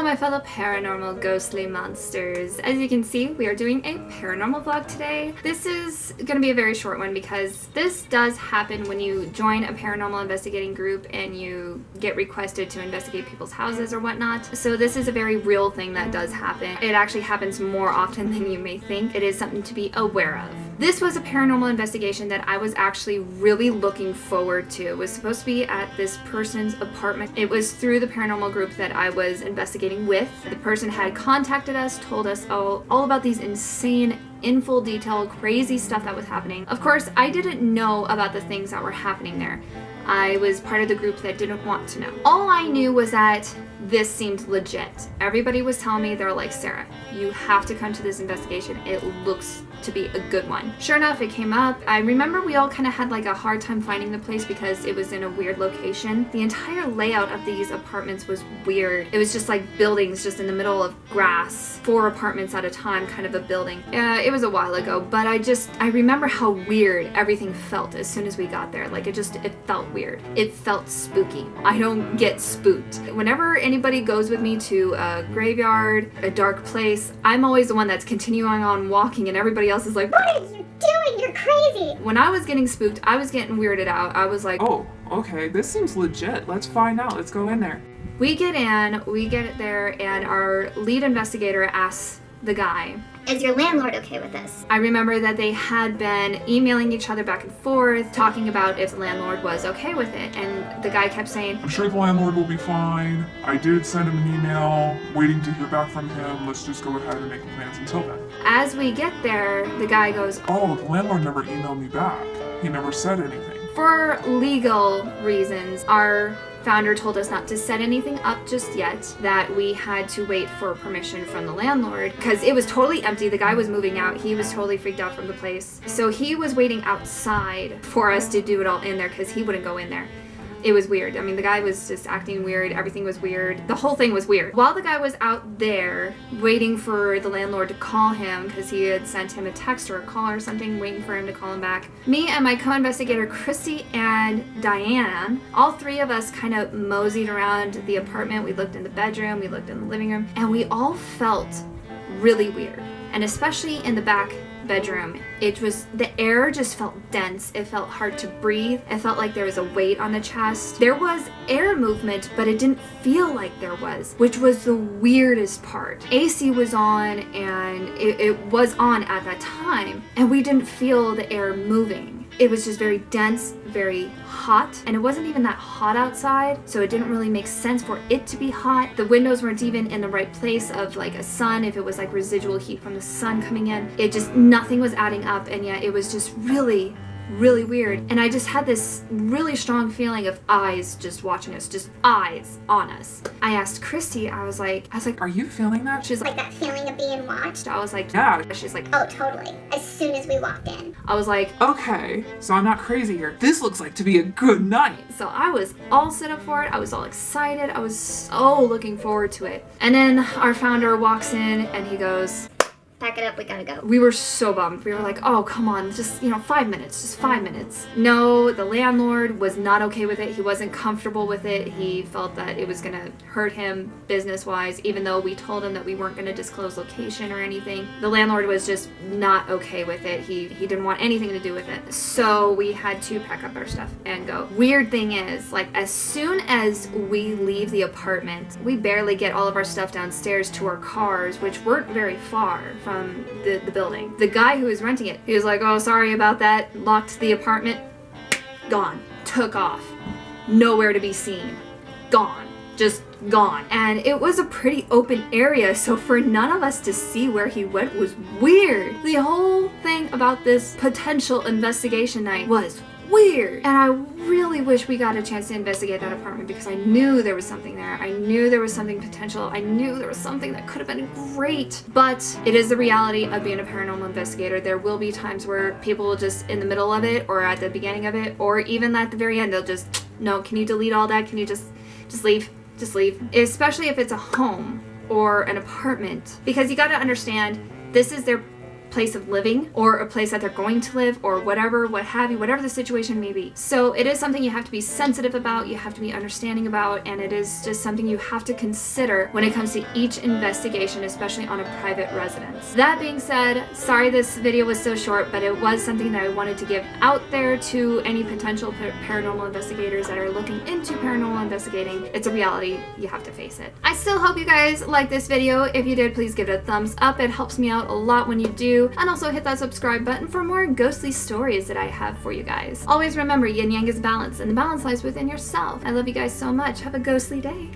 my fellow paranormal ghostly monsters. As you can see, we are doing a paranormal vlog today. This is gonna be a very short one because this does happen when you join a paranormal investigating group and you get requested to investigate people's houses or whatnot. So this is a very real thing that does happen. It actually happens more often than you may think. It is something to be aware of. This was a paranormal investigation that I was actually really looking forward to. It was supposed to be at this person's apartment. It was through the paranormal group that I was investigating with. The person had contacted us, told us all about these insane, in full detail, crazy stuff that was happening. Of course, I didn't know about the things that were happening there. I was part of the group that didn't want to know. All I knew was that this seemed legit. Everybody was telling me, they were like, Sarah, you have to come to this investigation. It looks to be a good one. Sure enough, it came up. I remember we all kind of had like a hard time finding the place because it was in a weird location. The entire layout of these apartments was weird. It was just like buildings just in the middle of grass, 4 apartments at a time, kind of a building. It was a while ago, but I remember how weird everything felt as soon as we got there. Like it felt weird. It felt spooky. I don't get spooked. Whenever anybody goes with me to a graveyard, a dark place, I'm always the one that's continuing on walking and everybody else is like, what are you doing? You're crazy. When I was getting spooked, I was getting weirded out. I was like, oh, okay, this seems legit. Let's find out. Let's go in there. We get there, and our lead investigator asks the guy, is your landlord okay with this? I remember that they had been emailing each other back and forth, talking about if the landlord was okay with it, and the guy kept saying, I'm sure the landlord will be fine. I did send him an email, waiting to hear back from him. Let's just go ahead and make plans until then. As we get there, the guy goes, oh, the landlord never emailed me back. He never said anything. For legal reasons, our founder told us not to set anything up just yet, that we had to wait for permission from the landlord because it was totally empty. The guy was moving out. He was totally freaked out from the place. So he was waiting outside for us to do it all in there because he wouldn't go in there. It was weird. I mean, the guy was just acting weird. Everything was weird. The whole thing was weird. While the guy was out there waiting for the landlord to call him because he had sent him a text or a call or something, waiting for him to call him back, me and my co-investigator Christy and Diane, all 3 of us kind of moseyed around the apartment. We looked in the bedroom, we looked in the living room, and we all felt really weird. And especially in the back bedroom, the air just felt dense. It felt hard to breathe. It felt like there was a weight on the chest. There was air movement, but it didn't feel like there was, which was the weirdest part. AC was on, and it was on at that time, and we didn't feel the air moving. It was just very dense, very hot, and it wasn't even that hot outside, so it didn't really make sense for it to be hot. The windows weren't even in the right place of like a sun, if it was like residual heat from the sun coming in. Nothing was adding up, and yet it was just really weird. And I just had this really strong feeling of eyes just watching us, just eyes on us. I asked Christy, I was like, are you feeling that? She's like that feeling of being watched? I was like, yeah. She's like, oh, totally. As soon as we walked in. I was like, okay, so I'm not crazy here. This looks like to be a good night. So I was all set up for it. I was all excited. I was so looking forward to it. And then our founder walks in and he goes, pack it up, we gotta go. We were so bummed. We were like, oh, come on, just, 5 minutes, just 5 minutes. No, the landlord was not okay with it. He wasn't comfortable with it. He felt that it was gonna hurt him business-wise, even though we told him that we weren't gonna disclose location or anything. The landlord was just not okay with it. He didn't want anything to do with it. So we had to pack up our stuff and go. Weird thing is, like, as soon as we leave the apartment, we barely get all of our stuff downstairs to our cars, which weren't very far from the building. The guy who was renting it, he was like, oh, sorry about that, locked the apartment, gone, took off, nowhere to be seen, gone, just gone. And it was a pretty open area, so for none of us to see where he went was weird. The whole thing about this potential investigation night was weird. And I really wish we got a chance to investigate that apartment because I knew there was something there. I knew there was something potential. I knew there was something that could have been great. But it is the reality of being a paranormal investigator. There will be times where people will just in the middle of it or at the beginning of it or even at the very end, they'll just, no, can you delete all that? Can you just leave? Just leave. Especially if it's a home or an apartment. Because you got to understand, this is their place of living or a place that they're going to live or whatever, what have you, whatever the situation may be. So it is something you have to be sensitive about, you have to be understanding about, and it is just something you have to consider when it comes to each investigation, especially on a private residence. That being said, sorry this video was so short, but it was something that I wanted to give out there to any potential paranormal investigators that are looking into paranormal investigating. It's a reality, you have to face it. I still hope you guys like this video. If you did, please give it a thumbs up. It helps me out a lot when you do. And also hit that subscribe button for more ghostly stories that I have for you guys. Always remember, yin yang is balance, and the balance lies within yourself. I love you guys so much. Have a ghostly day.